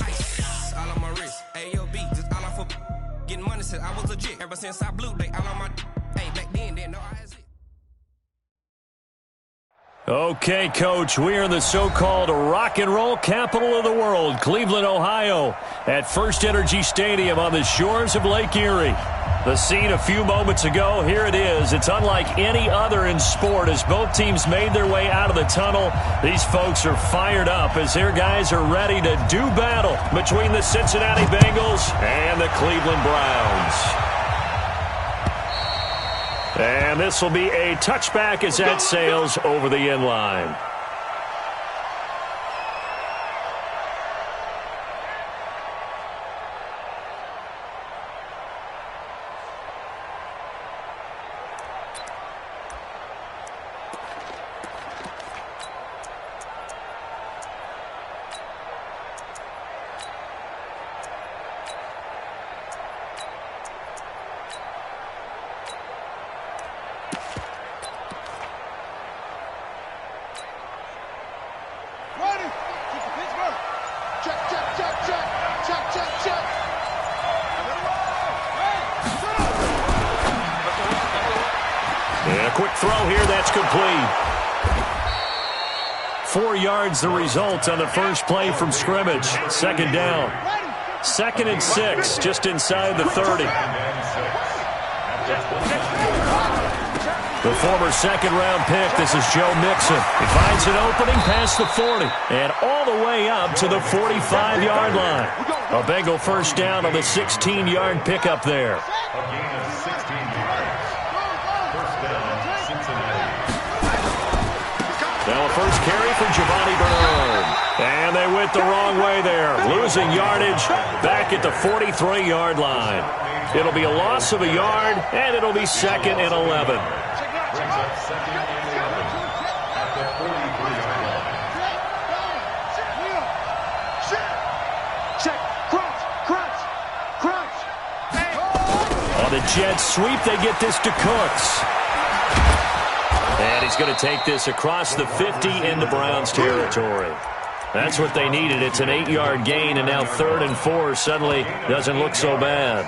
Ice all on my wrist. AOB, just all off of getting money since I was legit. Ever since I blew, they all on my. Hey, back then, didn't know I had it. Okay, Coach, we are in the so-called rock and roll capital of the world, Cleveland, Ohio, at First Energy Stadium on the shores of Lake Erie. The scene a few moments ago, here it is. It's unlike any other in sport as both teams made their way out of the tunnel. These folks are fired up as their guys are ready to do battle between the Cincinnati Bengals and the Cleveland Browns. And this will be a touchback as that sails over the end line. Quick throw here, that's complete. 4 yards the result on the first play from scrimmage. Second down. 2nd and 6, just inside the 30. The former second-round pick, this is Joe Mixon. He finds an opening past the 40 and all the way up to the 45-yard line. A Bengal first down on the 16-yard pickup there. Now a first carry for Giovanni Bernard. And they went the wrong way there. Losing yardage back at the 43-yard line. It'll be a loss of a yard, and it'll be 2nd and 11. On the jet sweep, they get this to Cooks. And he's going to take this across the 50 into Browns territory. That's what they needed. It's an 8-yard gain, and now 3rd and 4 suddenly doesn't look so bad.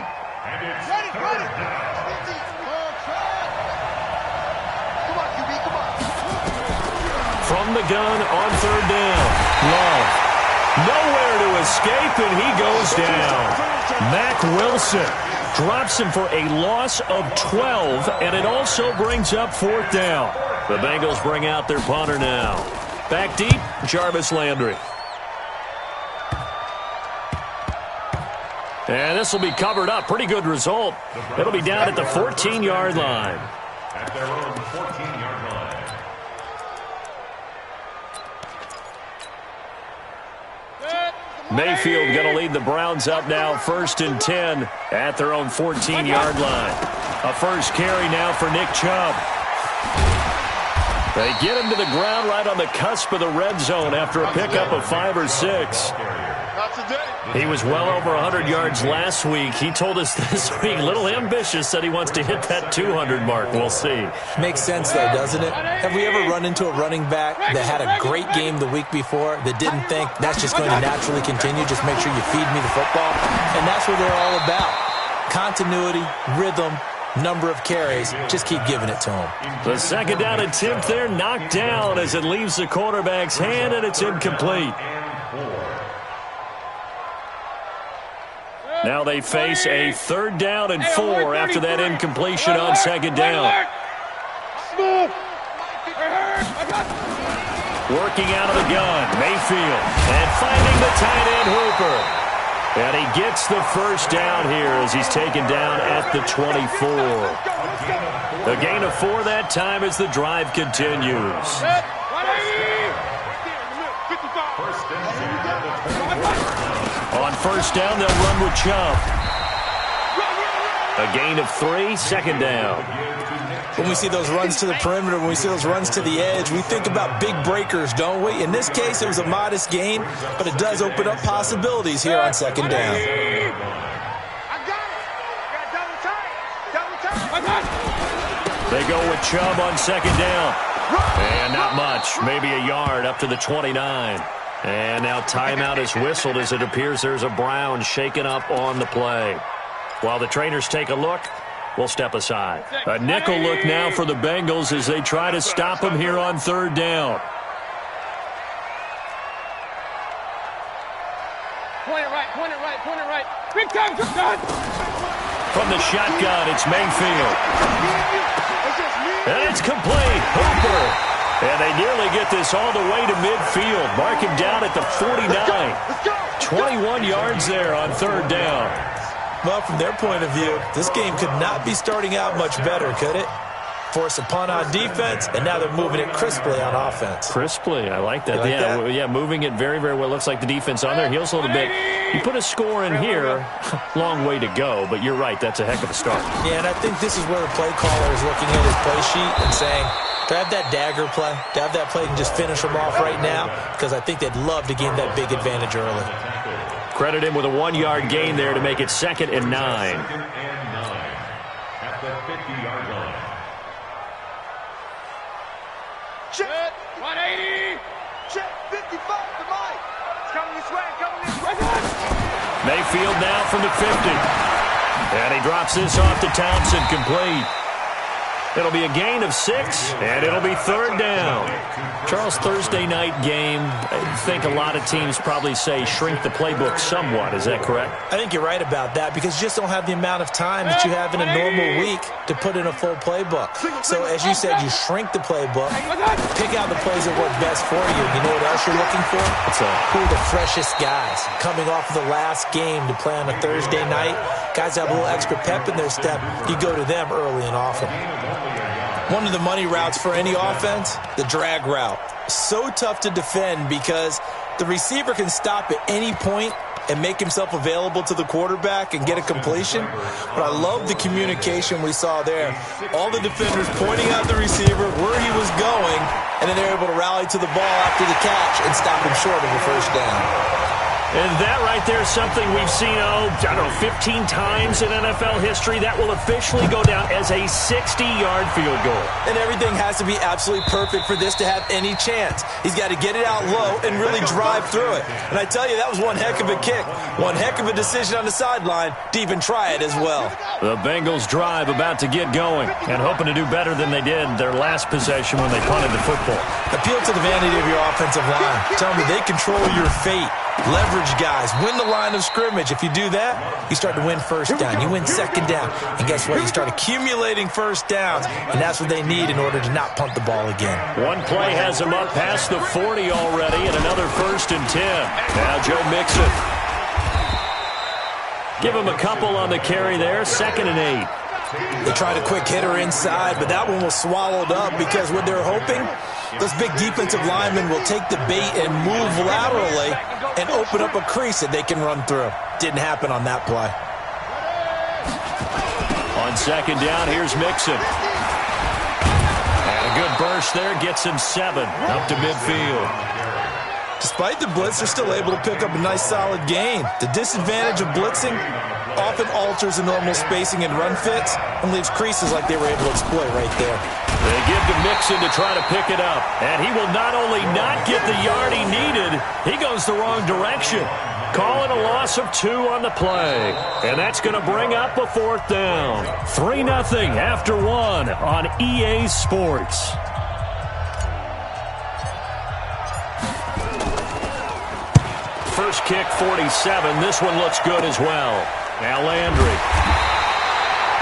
From the gun on 3rd down. Love. Nowhere to escape, and he goes down. Mack Wilson drops him for a loss of 12, and it also brings up 4th down. The Bengals bring out their punter now. Back deep, Jarvis Landry. And this will be covered up. Pretty good result. It'll be down at the 14-yard line. At their own 14-yard line. Mayfield going to lead the Browns up now, 1st and 10 at their own 14-yard line. A first carry now for Nick Chubb. They get him to the ground right on the cusp of the red zone after a pickup of 5 or 6. He was well over 100 yards last week. He told us this week, a little ambitious, said he wants to hit that 200 mark. We'll see. Makes sense, though, doesn't it? Have we ever run into a running back that had a great game the week before that didn't think that's just going to naturally continue? Just make sure you feed me the football. And that's what they're all about. Continuity, rhythm, number of carries. Just keep giving it to him. The 2nd down attempt there knocked down as it leaves the quarterback's hand, and it's incomplete. Now they face a 3rd down and 4 after that incompletion on 2nd down. Working out of the gun, Mayfield, and finding the tight end Hooper. And he gets the first down here as he's taken down at the 24. A gain of 4 that time as the drive continues. On 1st down, they'll run with Chubb. A gain of 3, 2nd down. When we see those runs to the perimeter, when we see those runs to the edge, we think about big breakers, don't we? In this case, it was a modest gain, but it does open up possibilities here on 2nd down. They go with Chubb on 2nd down. And not much, maybe a yard up to the 29. And now timeout is whistled as it appears there's a Brown shaken up on the play. While the trainers take a look, we'll step aside. A nickel look now for the Bengals as they try to stop him here on third down. Point it right, point it right, point it right. Big time, God! From the shotgun, it's Mayfield. And it's complete. Hooper. And they nearly get this all the way to midfield. Mark him down at the 49. 21 yards there on third down. Well, from their point of view, this game could not be starting out much better, could it? Force a punt on defense, and now they're moving it crisply on offense. Crisply, I like that. Like that? Yeah, moving it very, very well. Looks like the defense on their heels a little bit. You put a score in here, long way to go, but you're right, that's a heck of a start. Yeah, and I think this is where the play caller is looking at his play sheet and saying, to have that dagger play, to have that play and just finish them off right now, because I think they'd love to gain that big advantage early. Credit him with a 1-yard gain there to make it 2nd and 9. At the 50-yard line. Check. 180. Check. 55 to Mike. It's coming this way. Coming this way. Mayfield now from the 50. And he drops this off to Townsend, complete. It'll be a gain of 6, and it'll be third down. Charles, Thursday night game, I think a lot of teams probably say shrink the playbook somewhat. Is that correct? I think you're right about that because you just don't have the amount of time that you have in a normal week to put in a full playbook. So, as you said, you shrink the playbook, pick out the plays that work best for you. You know what else you're looking for? Who are the freshest guys coming off of the last game to play on a Thursday night? Guys have a little extra pep in their step. You go to them early and often. One of the money routes for any offense, the drag route. So tough to defend because the receiver can stop at any point and make himself available to the quarterback and get a completion. But I love the communication we saw there. All the defenders pointing out the receiver, where he was going, and then they're able to rally to the ball after the catch and stop him short of a first down. And that right there is something we've seen, 15 times in NFL history. That will officially go down as a 60-yard field goal. And everything has to be absolutely perfect for this to have any chance. He's got to get it out low and really drive through it. And I tell you, that was one heck of a kick. One heck of a decision on the sideline to even try it as well. The Bengals drive about to get going and hoping to do better than they did their last possession when they punted the football. Appeal to the vanity of your offensive line. Tell me they control your fate. Leverage guys. Win the line of scrimmage. If you do that, you start to win first down. You win second down. And guess what? You start accumulating first downs, and that's what they need in order to not punt the ball again. One play has them up past the 40 already, and another 1st and 10. Now Joe Mixon. Give him a couple on the carry there. 2nd and 8. They tried a quick hitter inside, but that one was swallowed up because what they're hoping, those big defensive linemen will take the bait and move laterally and open up a crease that they can run through. Didn't happen on that play. On 2nd down, here's Mixon. And a good burst there gets him 7 up to midfield. Despite the blitz, they're still able to pick up a nice solid gain. The disadvantage of blitzing often alters the normal spacing and run fits and leaves creases like they were able to exploit right there. They give to Mixon to try to pick it up. And he will not only not get the yard he needed, he goes the wrong direction. Calling a loss of 2 on the play. And that's going to bring up a 4th down. 3-0 after 1 on EA Sports. First kick, 47. This one looks good as well. Now Landry.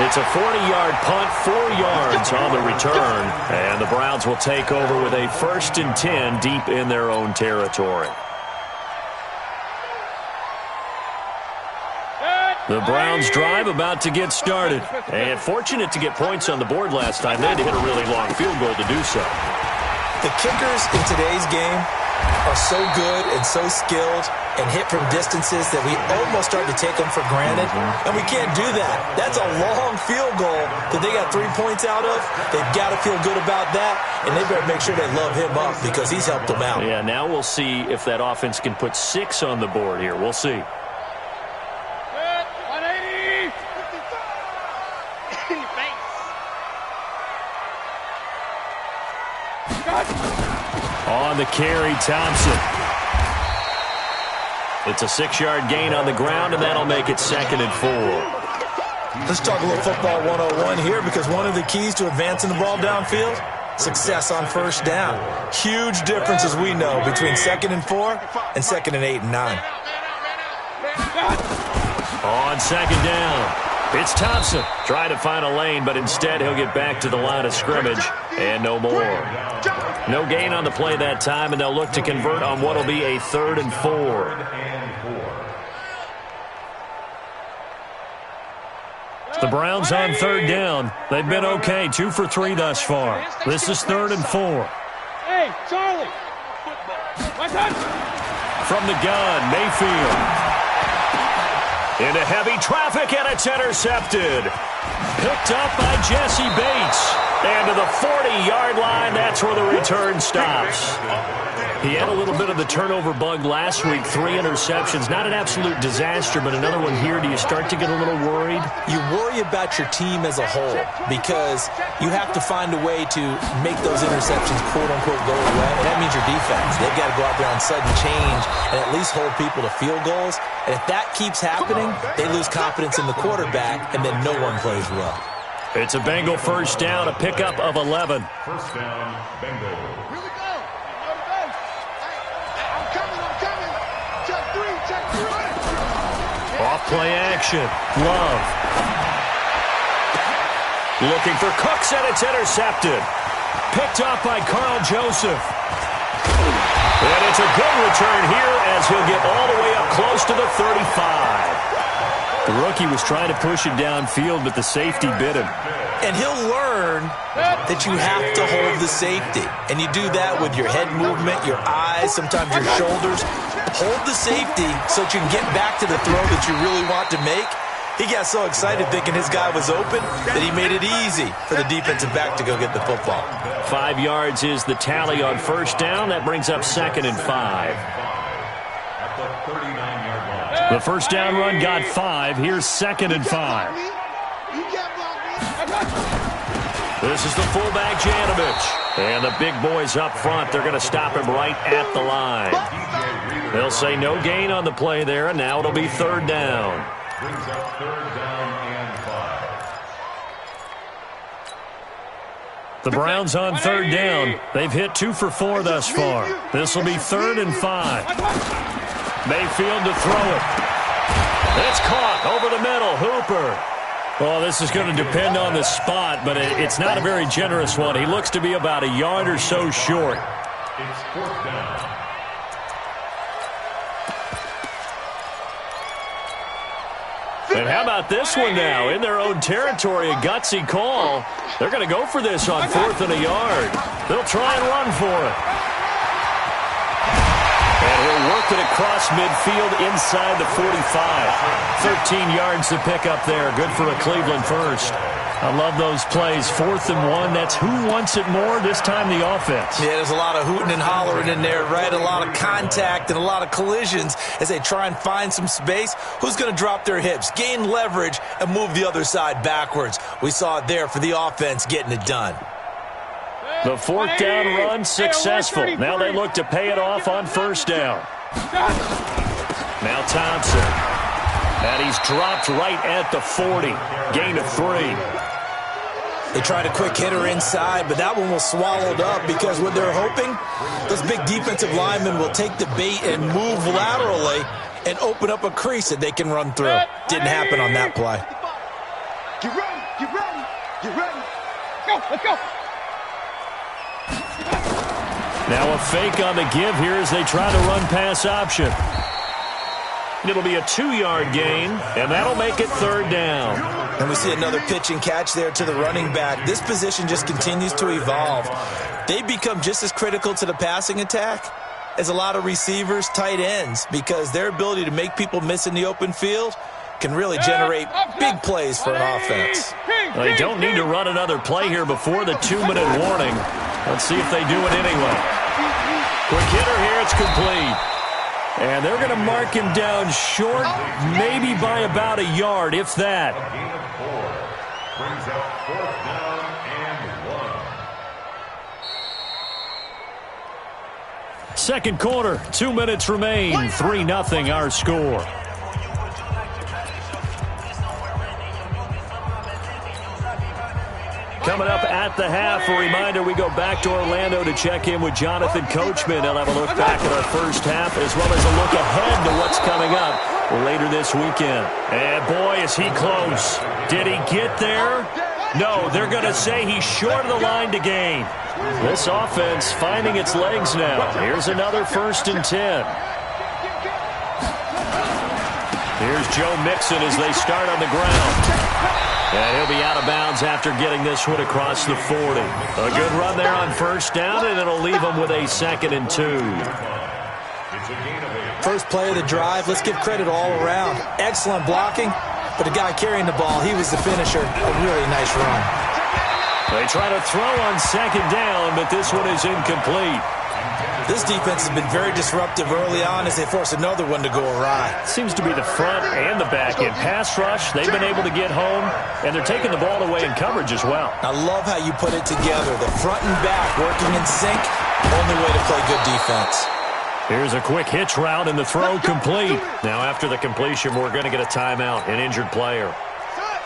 It's a 40-yard punt, 4 yards on the return. And the Browns will take over with a 1st and 10 deep in their own territory. The Browns drive about to get started. And fortunate to get points on the board last time. They had to hit a really long field goal to do so. The kickers in today's game are so good and so skilled and hit from distances that we almost start to take them for granted. And we can't do that. That's a long field goal that they got 3 points out of. They've got to feel good about that, and they better make sure they love him up because he's helped them out. Yeah, now we'll see if that offense can put 6 on the board here. We'll see. 180. On the carry, Thompson. It's a 6-yard gain on the ground, and that'll make it 2nd and 4. Let's talk a little football 101 here, because one of the keys to advancing the ball downfield, success on first down. Huge difference, as we know, between 2nd and 4 and 2nd and 8 and 9. On 2nd down, it's Thompson trying to find a lane, but instead he'll get back to the line of scrimmage and no more. No gain on the play that time, and they'll look to convert on what will be a 3rd and 4. The Browns on 3rd down. They've been okay, 2 for 3 thus far. This is 3rd and 4. Hey, Charlie. From the gun, Mayfield. Into heavy traffic, and it's intercepted. Picked up by Jesse Bates. And to the 40-yard line, that's where the return stops. He had a little bit of the turnover bug last week, 3 interceptions. Not an absolute disaster, but another one here. Do you start to get a little worried? You worry about your team as a whole, because you have to find a way to make those interceptions, quote-unquote, go away. And that means your defense. They've got to go out there on sudden change and at least hold people to field goals. And if that keeps happening, they lose confidence in the quarterback, and then no one plays well. It's a Bengal first down, a pickup of 11. First down, Bengals. Off play action. Love. Looking for Cooks, and it's intercepted. Picked up by Carl Joseph. And it's a good return here as he'll get all the way up close to the 35. The rookie was trying to push it downfield, but the safety bit him. And he'll learn that you have to hold the safety. And you do that with your head movement, your eyes, sometimes your shoulders. Hold the safety so that you can get back to the throw that you really want to make. He got so excited thinking his guy was open that he made it easy for the defensive back to go get the football. 5 yards is the tally on first down. That brings up 2nd and 5. The first down run got 5. Here's 2nd and 5. This is the fullback, Janovich. And the big boys up front, they're going to stop him right at the line. They'll say no gain on the play there, and now it'll be 3rd down. Brings up 3rd down and 5. The Browns on 3rd down. They've hit 2 for 4 thus far. This will be 3rd and 5. Mayfield to throw it. It's caught over the middle. Hooper. Well, this is going to depend on the spot, but it's not a very generous one. He looks to be about a yard or so short. It's 4th down. And how about this one now? In their own territory, a gutsy call. They're going to go for this on 4th and a yard. They'll try and run for it. And he'll work it across midfield inside the 45. 13 yards to pick up there. Good for a Cleveland first. I love those plays. 4th and 1. That's who wants it more, this time the offense. Yeah, there's a lot of hooting and hollering in there, right? A lot of contact and a lot of collisions as they try and find some space. Who's going to drop their hips, gain leverage, and move the other side backwards? We saw it there for the offense getting it done. The 4th down run successful. Now they look to pay it off on first down. Now Thompson. And he's dropped right at the 40. Gain of 3. They tried a quick hitter inside, but that one was swallowed up because what they're hoping, those big defensive linemen will take the bait and move laterally and open up a crease that they can run through. Didn't happen on that play. Get ready, get ready, get ready. Let's go. Now a fake on the give here as they try to run pass option. It'll be a 2-yard gain, and that'll make it 3rd down. And we see another pitch and catch there to the running back. This position just continues to evolve. They become just as critical to the passing attack as a lot of receivers, tight ends, because their ability to make people miss in the open field can really generate big plays for an offense. They don't need to run another play here before the 2-minute warning. Let's see if they do it anyway. Quick hitter here, it's complete. And they're going to mark him down short, maybe by about a yard, if that. A gain of 4. Brings up 4th down and 1. Second quarter, 2 minutes remain. 3-0 our score. Coming up at the half, a reminder, we go back to Orlando to check in with Jonathan Coachman. He'll have a look back at our first half as well as a look ahead to what's coming up later this weekend. And boy, is he close. Did he get there? No, they're going to say he's short of the line to gain. This offense finding its legs now. Here's another 1st and 10. Here's Joe Mixon as they start on the ground. And he'll be out of bounds after getting this one across the 40. A good run there on 1st down, and it'll leave him with a 2nd and 2. First play of the drive, let's give credit all around. Excellent blocking, but the guy carrying the ball, he was the finisher. A really nice run. They try to throw on 2nd down, but this one is incomplete. This defense has been very disruptive early on as they force another one to go awry. Seems to be the front and the back end. Pass rush, they've been able to get home, and they're taking the ball away in coverage as well. I love how you put it together. The front and back working in sync, only way to play good defense. Here's a quick hitch route, and the throw complete. Now after the completion, we're going to get a timeout, an injured player.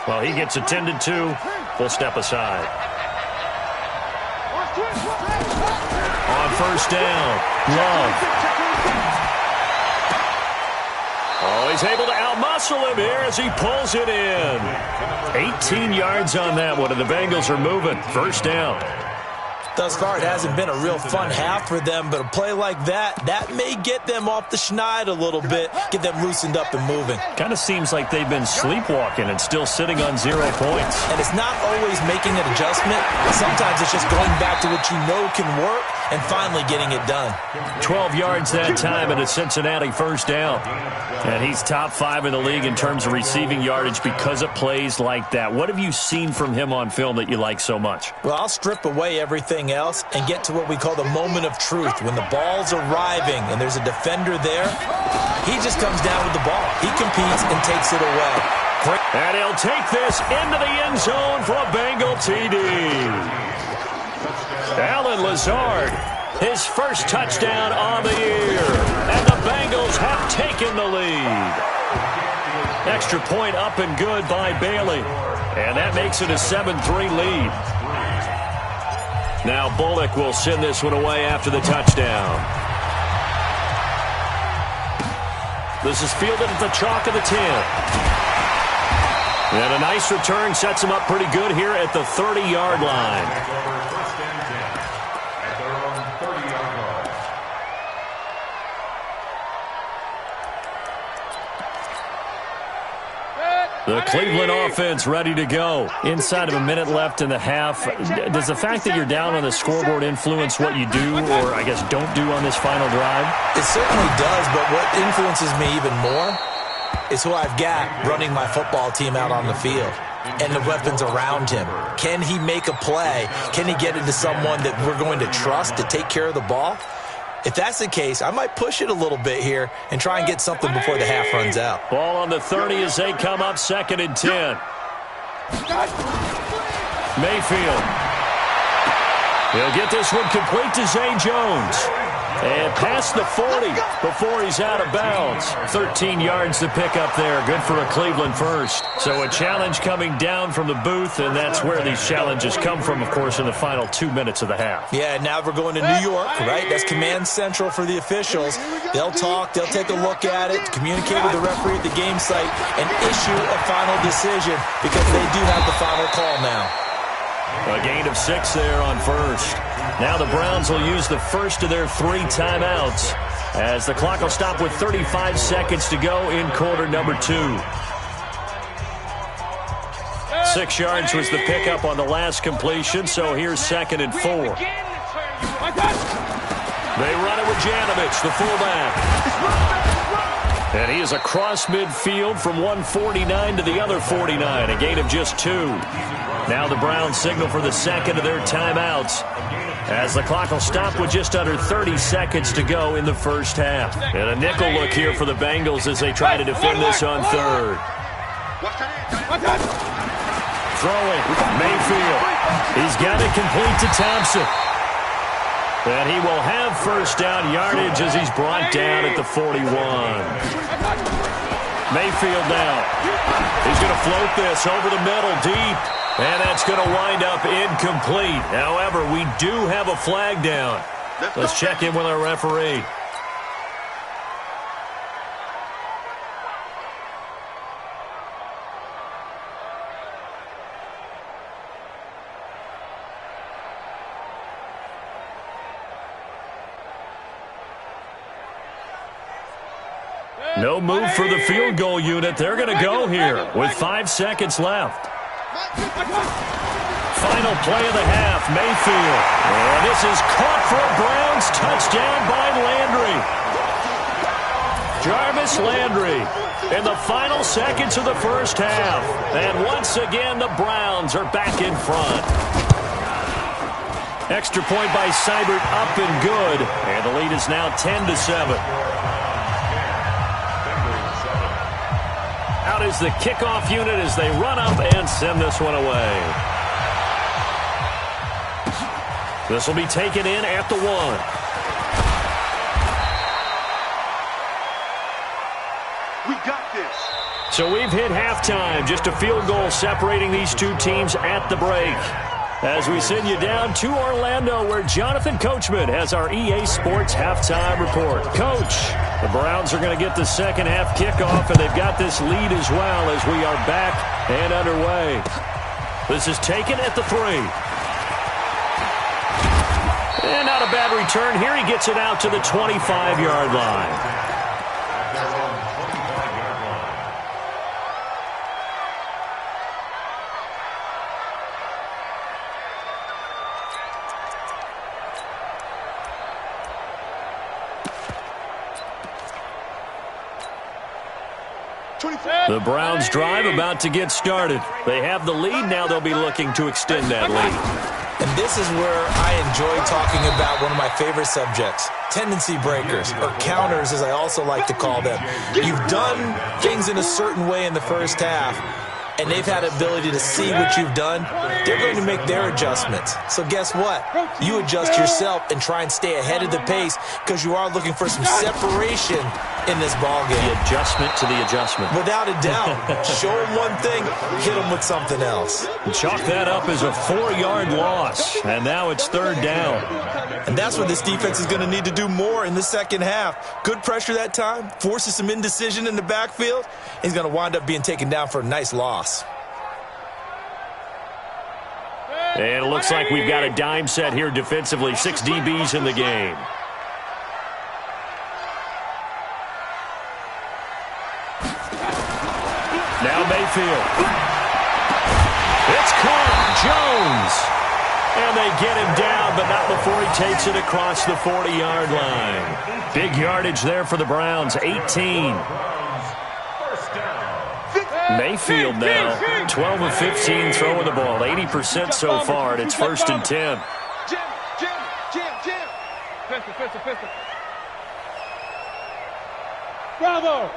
Well, he gets attended to. We'll step aside. On 1st down, Love. Oh, he's able to outmuscle him here as he pulls it in. 18 yards on that one, and the Bengals are moving. 1st down. Thus far, it hasn't been a real fun half for them, but a play like that may get them off the schneid a little bit, get them loosened up and moving. Kind of seems like they've been sleepwalking and still sitting on 0 points. And it's not always making an adjustment. Sometimes it's just going back to what you know can work and finally getting it done. 12 yards that time and a Cincinnati 1st down. And he's top 5 in the league in terms of receiving yardage because of plays like that. What have you seen from him on film that you like so much? Well, I'll strip away everything else and get to what we call the moment of truth. When the ball's arriving and there's a defender there, he just comes down with the ball. He competes and takes it away. Great. And he'll take this into the end zone for a Bengal TD. Allen Lazard, his first touchdown on the year. And the Bengals have taken the lead. Extra point up and good by Bailey. And that makes it a 7-3 lead. Now Bullock will send this one away after the touchdown. This is fielded at the chalk of the 10. And a nice return sets him up pretty good here at the 30-yard line. The Cleveland offense ready to go. Inside of a minute left in the half. Does the fact that you're down on the scoreboard influence what you do, or I guess don't do on this final drive? It certainly does, but what influences me even more is who I've got running my football team out on the field and the weapons around him. Can he make a play? Can he get into someone that we're going to trust to take care of the ball? If that's the case, I might push it a little bit here and try and get something before the half runs out. Ball on the 30 as they come up 2nd and 10. Mayfield. He'll get this one complete to Zay Jones. And past the 40 before he's out of bounds. 13 yards to pick up there. Good for a Cleveland first. So a challenge coming down from the booth, and that's where these challenges come from, of course, in the final 2 minutes of the half. Yeah, now we're going to New York, right? That's command central for the officials. They'll talk, they'll take a look at it, communicate with the referee at the game site, and issue a final decision because they do have the final call now. A gain of 6 there on 1st. Now the Browns will use the first of their 3 timeouts as the clock will stop with 35 seconds to go in quarter number 2. 6 yards was the pickup on the last completion, so here's 2nd and 4. They run it with Janovich, the fullback. And he is across midfield from 149 to the other 49, a gain of just 2. Now the Browns signal for the second of their timeouts as the clock will stop with just under 30 seconds to go in the first half. And a nickel look here for the Bengals as they try to defend this on 3rd. Throwing, Mayfield. He's got it complete to Thompson. And he will have first down yardage as he's brought down at the 41. Mayfield now. He's going to float this over the middle deep. And that's going to wind up incomplete. However, we do have a flag down. Let's check in with our referee. No move for the field goal unit. They're going to go here with 5 seconds left. Final play of the half, Mayfield. And this is caught for a Browns touchdown by Landry. Jarvis Landry in the final seconds of the first half. And once again, the Browns are back in front. Extra point by Seibert up and good. And the lead is now 10-7. Out is the kickoff unit as they run up and send this one away. This will be taken in at the 1. We got this. So we've hit halftime. Just a field goal separating these two teams at the break. As we send you down to Orlando, where Jonathan Coachman has our EA Sports halftime report. Coach, the Browns are going to get the second half kickoff, and they've got this lead as well as we are back and underway. This is taken at the 3. And not a bad return here. He gets it out to the 25-yard line. The Browns drive about to get started. They have the lead. Now they'll be looking to extend that lead. And this is where I enjoy talking about one of my favorite subjects, tendency breakers, or counters as I also like to call them. You've done things in a certain way in the first half, and they've had the ability to see what you've done. They're going to make their adjustments. So guess what? You adjust yourself and try and stay ahead of the pace because you are looking for some separation in this ball game. The adjustment to the adjustment. Without a doubt. Show them one thing, hit them with something else. Chalk that up as a 4-yard loss, and now it's 3rd down. And that's what this defense is going to need to do more in the second half. Good pressure that time, forces some indecision in the backfield. He's going to wind up being taken down for a nice loss. And it looks like we've got a dime set here defensively. 6 DBs in the game. Now Mayfield. It's caught. Jones. And they get him down, but not before he takes it across the 40-yard line. Big yardage there for the Browns. 18. Mayfield now, 12 of 15 throwing the ball, 80% so far, and it's 1st and 10. Jim. Pistol. Bravo.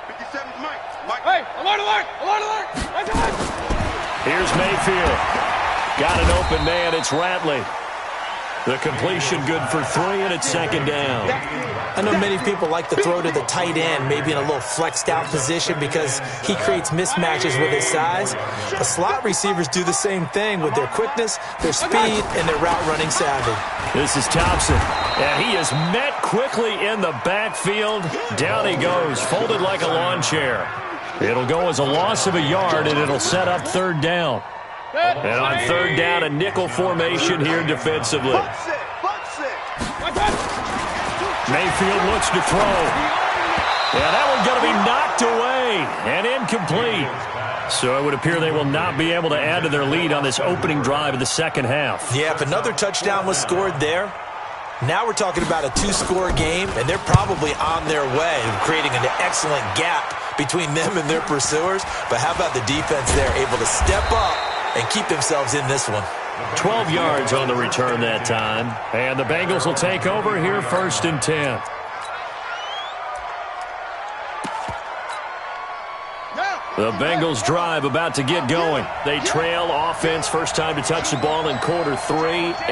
57's Mike. Hey, alert. Here's Mayfield. Got an open man, it's Ratley. The completion good for 3, and it's 2nd down. I know many people like to throw to the tight end, maybe in a little flexed out position because he creates mismatches with his size. The slot receivers do the same thing with their quickness, their speed, and their route running savvy. This is Thompson, and he is met quickly in the backfield. Down he goes, folded like a lawn chair. It'll go as a loss of a yard, and it'll set up 3rd down. And on 3rd down, a nickel formation here defensively. Mayfield looks to throw. Yeah, that one's going to be knocked away and incomplete. So it would appear they will not be able to add to their lead on this opening drive of the second half. Yeah, if another touchdown was scored there, now we're talking about a 2-score game, and they're probably on their way, creating an excellent gap between them and their pursuers. But how about the defense there, able to step up and keep themselves in this one? 12 yards on the return that time. And the Bengals will take over here 1st and 10. The Bengals drive about to get going. They trail offense first time to touch the ball in quarter 3,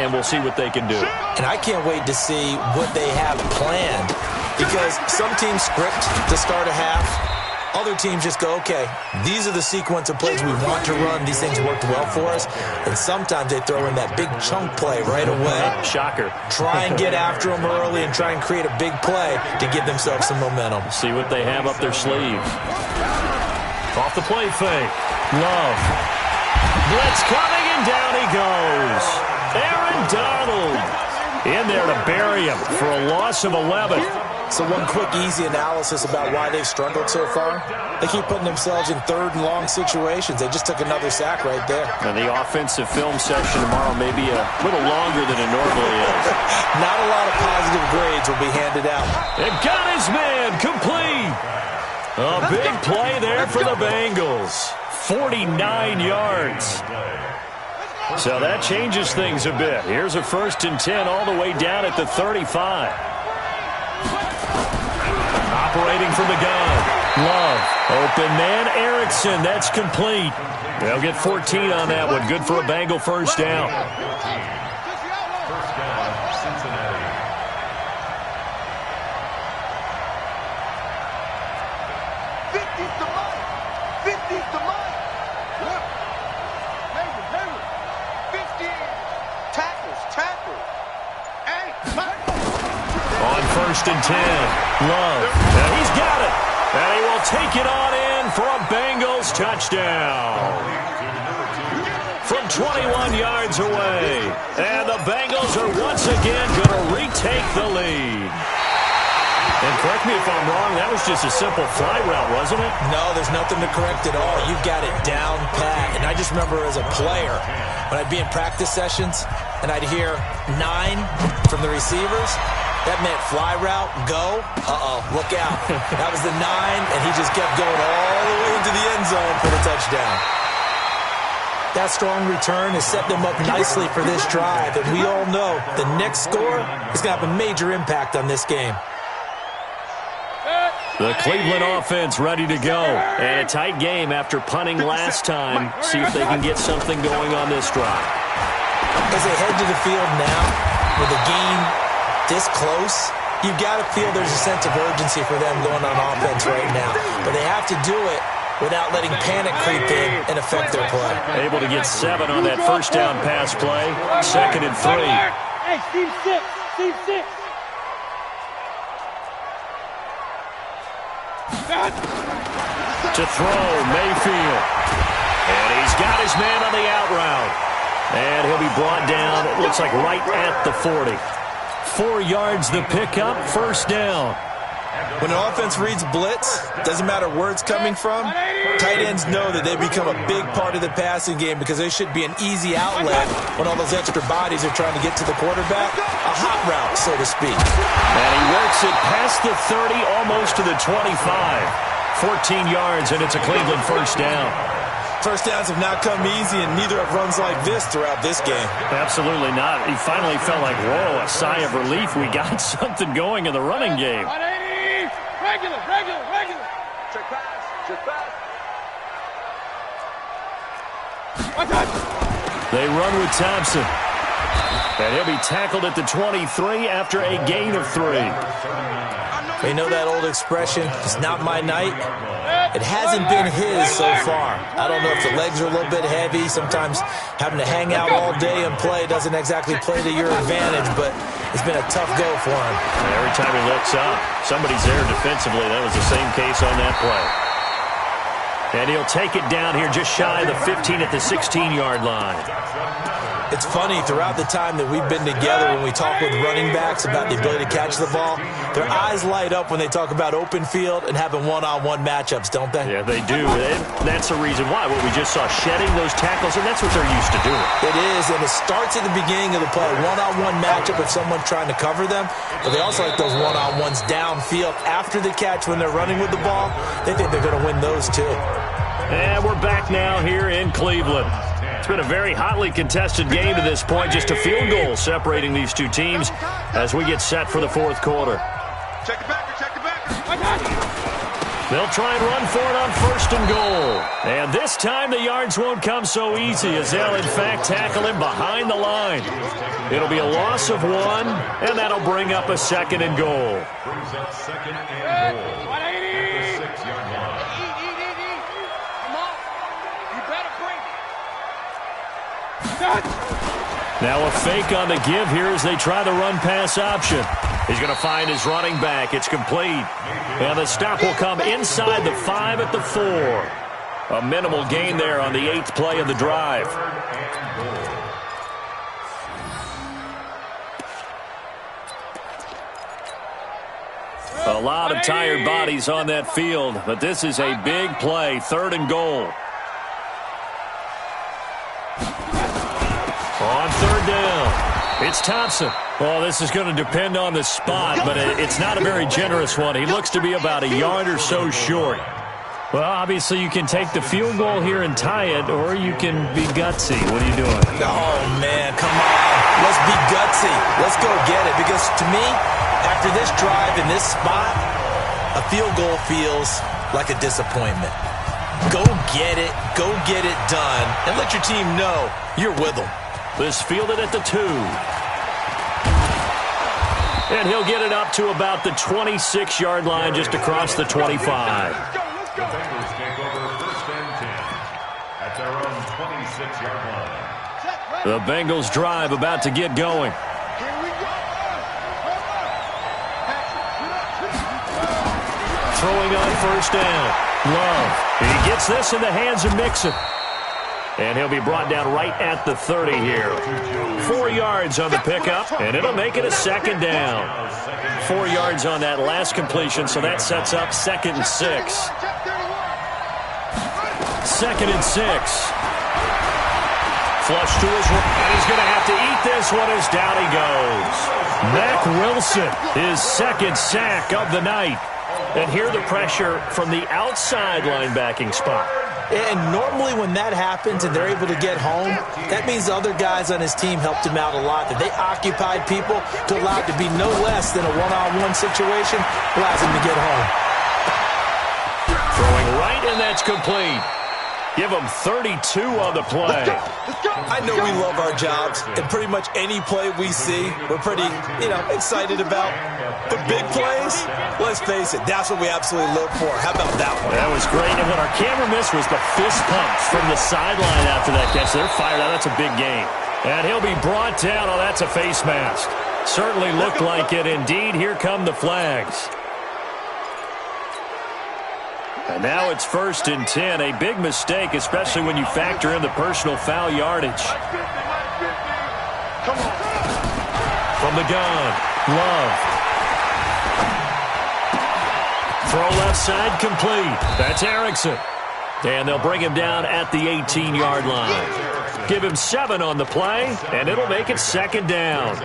and we'll see what they can do. And I can't wait to see what they have planned, because some teams script to start a half. Other teams just go, okay, these are the sequence of plays we want to run. These things worked well for us. And sometimes they throw in that big chunk play right away. Shocker. Try and get after them early and try and create a big play to give themselves some momentum. See what they have up their sleeve. Off the play fake. Love. Blitz coming, and down he goes. Aaron Donald in there to bury him for a loss of 11. So one quick, easy analysis about why they've struggled so far. They keep putting themselves in third and long situations. They just took another sack right there. And the offensive film session tomorrow may be a little longer than it normally is. Not a lot of positive grades will be handed out. And got his man complete. A big play there for the Bengals. 49 yards. So that changes things a bit. Here's a 1st and 10 all the way down at the 35. Operating from the gun. Love. Open man, Erickson. That's complete. They'll get 14 on that one. Good for a Bengal first down. First down, Cincinnati. On 1st and 10. Love. And he's got it. And he will take it on in for a Bengals touchdown. From 21 yards away. And the Bengals are once again going to retake the lead. And correct me if I'm wrong, that was just a simple fly route, wasn't it? No, there's nothing to correct at all. You've got it down pat. And I just remember as a player, when I'd be in practice sessions, and I'd hear 9 from the receivers, that meant fly route, go, look out. That was the 9, and he just kept going all the way into the end zone for the touchdown. That strong return has set them up nicely for this drive, and we all know the next score is going to have a major impact on this game. The Cleveland offense ready to go. And a tight game after punting last time. See if they can get something going on this drive. As they head to the field now, with a game this close, you've got to feel there's a sense of urgency for them going on offense right now. But they have to do it without letting panic creep in and affect their play. Able to get 7 on that first down pass play. 2nd and 3. Hey, Steve 6. Steve 6. To throw, Mayfield. And he's got his man on the out route. And he'll be brought down, it looks like right at the 40. 4 yards the pickup, first down. When an offense reads blitz, doesn't matter where it's coming from, tight ends know that they become a big part of the passing game because they should be an easy outlet when all those extra bodies are trying to get to the quarterback. A hot route, so to speak. And he works it past the 30, almost to the 25. 14 yards, and it's a Cleveland first down. First downs have not come easy, and neither have runs like this throughout this game. Absolutely not. He finally felt like, whoa, a sigh of relief. We got something going in the running game. 180. Regular. Check pass. They run with Thompson. And he'll be tackled at the 23 after a gain of 3. You know that old expression, it's not my night? It hasn't been his so far. I don't know if the legs are a little bit heavy. Sometimes having to hang out all day and play doesn't exactly play to your advantage, but it's been a tough go for him. Every time he looks up, somebody's there defensively. That was the same case on that play. And he'll take it down here just shy of the 15 at the 16-yard line. It's funny, throughout the time that we've been together, when we talk with running backs about the ability to catch the ball, their eyes light up when they talk about open field and having one-on-one matchups, don't they? Yeah, they do. And that's the reason why. What we just saw, shedding those tackles, and that's what they're used to doing. It is, and it starts at the beginning of the play. One-on-one matchup if someone's trying to cover them, but they also like those one-on-ones downfield after the catch when they're running with the ball. They think they're going to win those too. And we're back now here in Cleveland. It's been a very hotly contested game to this point. Just a field goal separating these two teams as we get set for the fourth quarter. Check it back. They'll try and run for it on 1st and goal. And this time the yards won't come so easy as they'll, in fact, tackle him behind the line. It'll be a loss of 1, and that'll bring up a 2nd and goal. Brings up 2nd and goal at the 6-yard line. Come on. You better bring it. Now a fake on the give here as they try the run-pass option. He's going to find his running back. It's complete. And the stop will come inside the 5 at the 4. A minimal gain there on the 8th play of the drive. A lot of tired bodies on that field, but this is a big play, 3rd and goal. On 3rd down, it's Thompson. Well, this is going to depend on the spot, but it's not a very generous one. He looks to be about a yard or so short. Well, obviously you can take the field goal here and tie it, or you can be gutsy. What are you doing? Oh, man, come on. Let's be gutsy. Let's go get it. Because to me, after this drive in this spot, a field goal feels like a disappointment. Go get it done, and let your team know you're with them. This fielded at the 2. And he'll get it up to about the 26-yard line just across the 25. The Bengals take over 1st and 10 at their own 26-yard line. The Bengals drive about to get going. Throwing on 1st down. Love. He gets this in the hands of Mixon. And he'll be brought down right at the 30 here. 4 yards on the pickup, and it'll make it a 2nd down. 4 yards on that last completion, so that sets up 2nd and 6. 2nd and 6. Flush to his right, and he's going to have to eat this one as down he goes. Mack Wilson, his 2nd sack of the night. And here the pressure from the outside linebacking spot. And normally when that happens and they're able to get home, that means other guys on his team helped him out a lot. That they occupied people to allow it to be no less than a one-on-one situation, allows him to get home. Throwing right, and that's complete. Give him 32 on the play. I know we love our jobs, and pretty much any play we see, we're pretty, excited about. But big plays, let's face it, that's what we absolutely live for. How about that one? That was great, and what our camera missed was the fist pumps from the sideline after that catch. They're fired out. That's a big game. And he'll be brought down. Oh, that's a face mask. Certainly looked like it. Indeed, here come the flags. And now it's 1st and 10. A big mistake, especially when you factor in the personal foul yardage. From the gun, Love. Throw left side complete. That's Erickson. And they'll bring him down at the 18-yard line. Give him 7 on the play, and it'll make it 2nd down.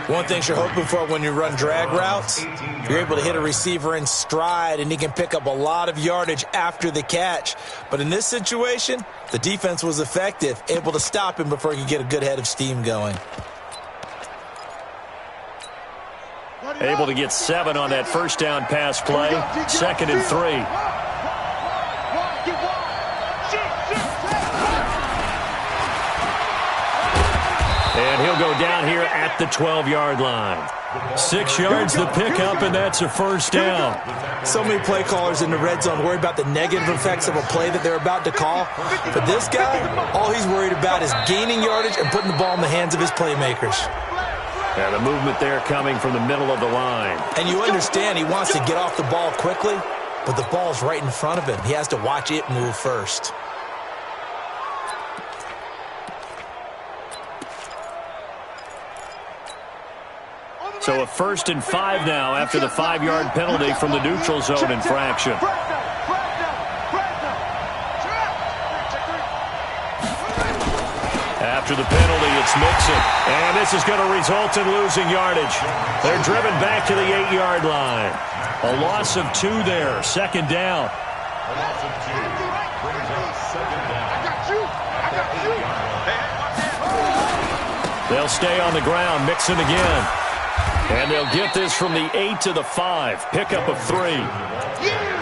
One thing you're hoping for when you run drag routes, you're able to hit a receiver in stride, and he can pick up a lot of yardage after the catch. But in this situation, the defense was effective, able to stop him before he could get a good head of steam going. Able to get 7 on that 1st down pass play. 2nd and 3. And he'll go down here at the 12-yard line. 6 yards the pickup, and that's a 1st down. So many play callers in the red zone worry about the negative effects of a play that they're about to call. But this guy, all he's worried about is gaining yardage and putting the ball in the hands of his playmakers. And the movement there coming from the middle of the line. And you understand he wants to get off the ball quickly, but the ball's right in front of him. He has to watch it move first. So a 1st and 5 now after the 5-yard penalty from the neutral zone infraction. After the penalty, it's Mixon. And this is going to result in losing yardage. They're driven back to the 8-yard line. A loss of 2 there. 2nd down. A loss of 2 brings up 2nd down. They'll stay on the ground. Mixon again. And they'll get this from the 8 to the 5. Pickup of 3.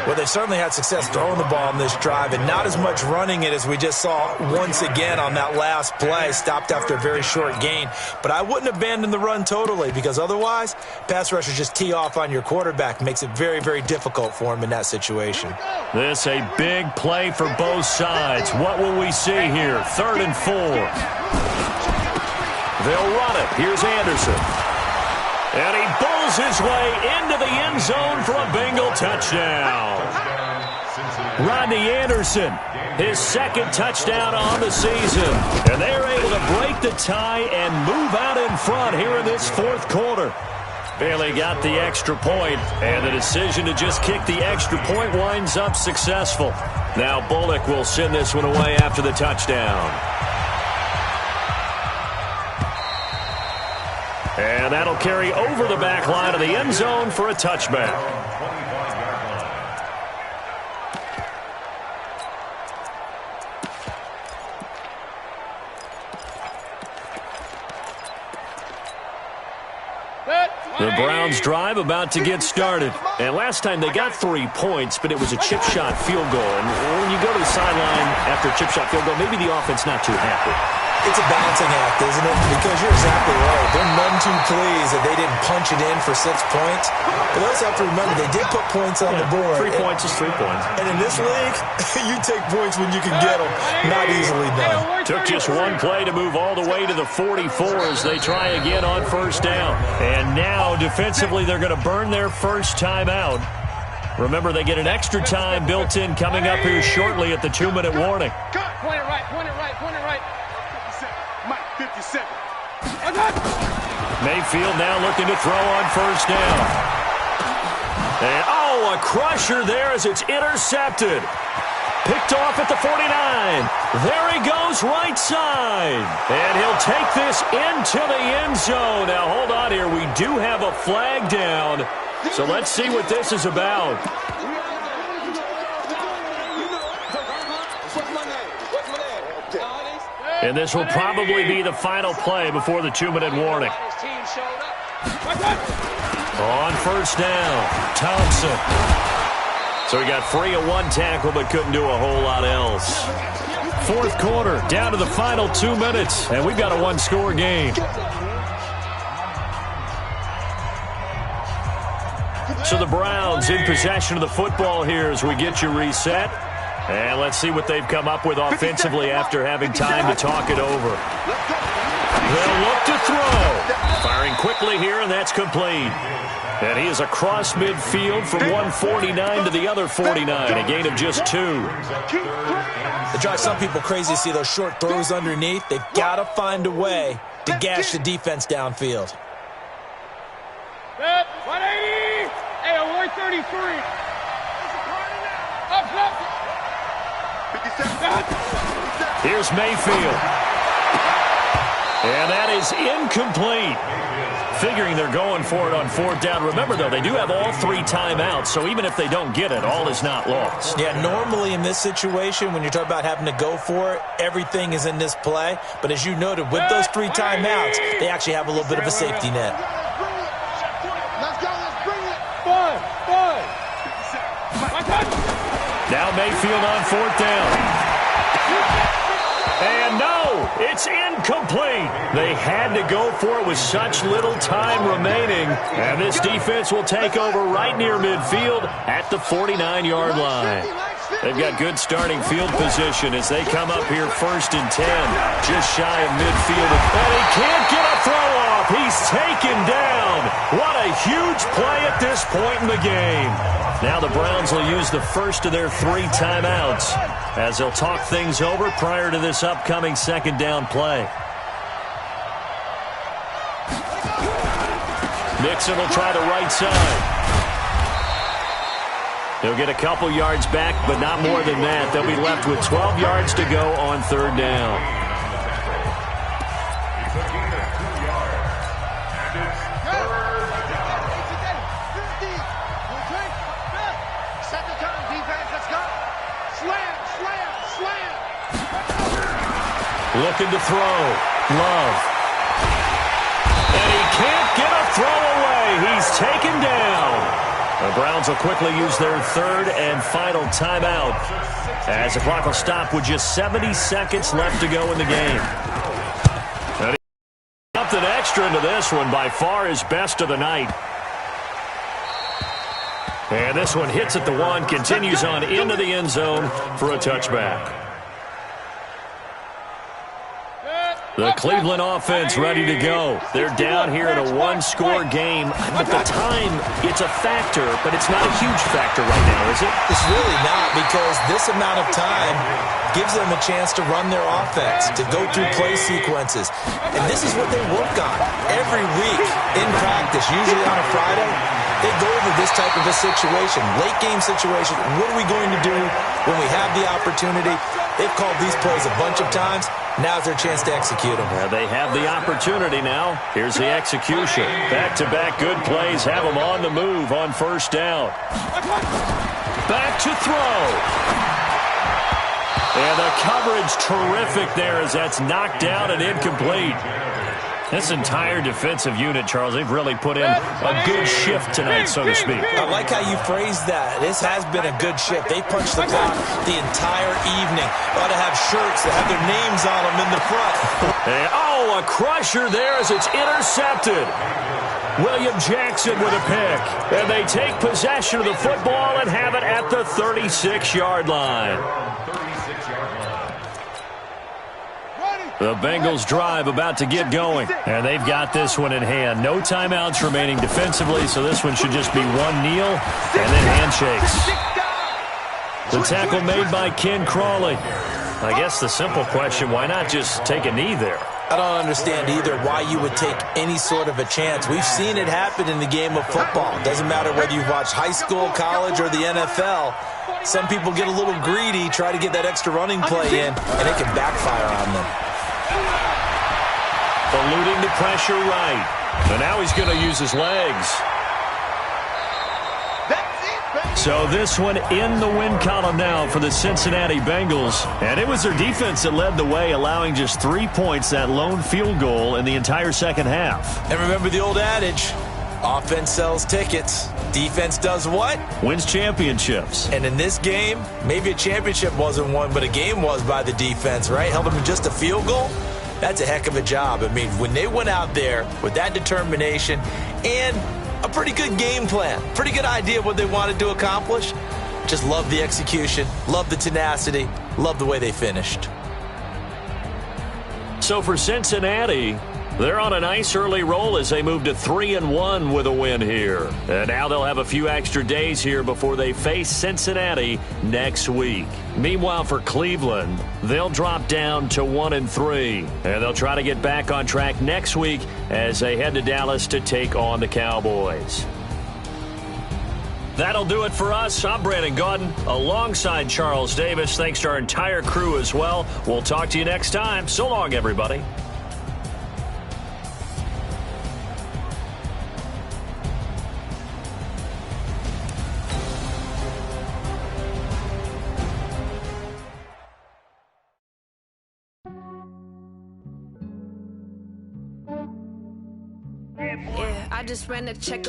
Well, they certainly had success throwing the ball on this drive and not as much running it as we just saw once again on that last play. Stopped after a very short gain. But I wouldn't abandon the run totally because otherwise, pass rushers just tee off on your quarterback. Makes it very, very difficult for him in that situation. This a big play for both sides. What will we see here? 3rd and 4. They'll run it. Here's Anderson. And he bulls his way into the end zone for a Bengal touchdown. Rodney Anderson, his 2nd touchdown on the season. And they're able to break the tie and move out in front here in this 4th quarter. Bailey got the extra point, and the decision to just kick the extra point winds up successful. Now Bullock will send this one away after the touchdown. And that'll carry over the back line of the end zone for a touchback. The Browns drive about to get started. And last time they got 3 points, but it was a chip shot field goal. And when you go to the sideline after a chip shot field goal, maybe the offense not too happy. It's a balancing act, isn't it? Because you're exactly right. They're none too pleased that they didn't punch it in for 6 points. But they also have to remember they did put points on the board. 3 points is 3 points. And in this league, you take points when you can get them. Not easily done. Took just one play to move all the way to the 44 as they try again on 1st down. And now, defensively, they're going to burn their first time out. Remember, they get an extra time built in coming up here shortly at the 2-minute warning. Point it right, point it right, point it right. 57. Mayfield now looking to throw on 1st down. And, a crusher there as it's intercepted. Picked off at the 49. There he goes, right side. And he'll take this into the end zone. Now, hold on here. We do have a flag down. So let's see what this is about. And this will probably be the final play before the 2-minute warning. On 1st down, Thompson. So he got free of 1 tackle but couldn't do a whole lot else. 4th quarter, down to the final 2 minutes, and we've got a 1-score game. So the Browns in possession of the football here as we get you reset. And let's see what they've come up with offensively after having time to talk it over. They'll look to throw. Firing quickly here, and that's complete. And he is across midfield from 149 to the other 49, a gain of just 2. It drives some people crazy to see those short throws underneath. They've got to find a way to gash the defense downfield. 180. Hey, 133. Up. Here's Mayfield. And that is incomplete. Figuring they're going for it on 4th down. Remember, though, they do have all 3 timeouts, so even if they don't get it, all is not lost. Yeah, normally in this situation, when you're talking about having to go for it, everything is in this play. But as you noted, with those 3 timeouts, they actually have a little bit of a safety net. Let's go, let's bring it. Five. Now Mayfield on 4th down. And no, it's incomplete. They had to go for it with such little time remaining. And this defense will take over right near midfield at the 49-yard line. They've got good starting field position as they come up here 1st and 10, just shy of midfield. And he can't get a throw off. He's taken down. What a huge play at this point in the game. Now the Browns will use the first of their 3 timeouts as they'll talk things over prior to this upcoming 2nd down play. Nixon will try the right side. He'll get a couple yards back, but not more than that. They'll be left with 12 yards to go on 3rd down. Looking to throw. Love. And he can't get a throw away. He's taken down. The Browns will quickly use their third and final timeout as the clock will stop with just 70 seconds left to go in the game. And something extra into this one, by far his best of the night. And this one hits at the one, continues on into the end zone for a touchback. The Cleveland offense ready to go. They're down here in a one-score game. But the time, it's a factor, but it's not a huge factor right now, is it? It's really not, because this amount of time gives them a chance to run their offense, to go through play sequences. And this is what they work on every week in practice, usually on a Friday. They go over this type of a situation, late-game situation. What are we going to do when we have the opportunity? They've called these plays a bunch of times. Now's their chance to execute them. Yeah, they have the opportunity now. Here's the execution. Back-to-back good plays have them on the move on first down. Back to throw. And the coverage terrific there as that's knocked down and incomplete. This entire defensive unit, Charles, they've really put in a good shift tonight, so to speak. I like how you phrased that. This has been a good shift. They punched the clock the entire evening. Ought to have shirts that have their names on them in the front. And, a crusher there as it's intercepted. William Jackson with a pick. And they take possession of the football and have it at the 36-yard line. The Bengals drive about to get going. And they've got this one in hand. No timeouts remaining defensively, so this one should just be one kneel and then handshakes. The tackle made by Ken Crawley. I guess the simple question, why not just take a knee there? I don't understand either why you would take any sort of a chance. We've seen it happen in the game of football. Doesn't matter whether you've watched high school, college, or the NFL. Some people get a little greedy, try to get that extra running play in, and it can backfire on them. Eluding the pressure right. And now he's going to use his legs. So this one in the win column now for the Cincinnati Bengals. And it was their defense that led the way, allowing just 3 points, that lone field goal in the entire second half. And remember the old adage, offense sells tickets. Defense does what? Wins championships. And in this game, maybe a championship wasn't won, but a game was by the defense, right? Held them to just a field goal. That's a heck of a job. I mean, when they went out there with that determination and a pretty good game plan, pretty good idea of what they wanted to accomplish, just love the execution, love the tenacity, love the way they finished. So for Cincinnati, they're on a nice early roll as they move to 3-1 with a win here. And now they'll have a few extra days here before they face Cincinnati next week. Meanwhile, for Cleveland, they'll drop down to 1-3. And they'll try to get back on track next week as they head to Dallas to take on the Cowboys. That'll do it for us. I'm Brandon Gaudin alongside Charles Davis. Thanks to our entire crew as well. We'll talk to you next time. So long, everybody. Yeah, I just ran a check.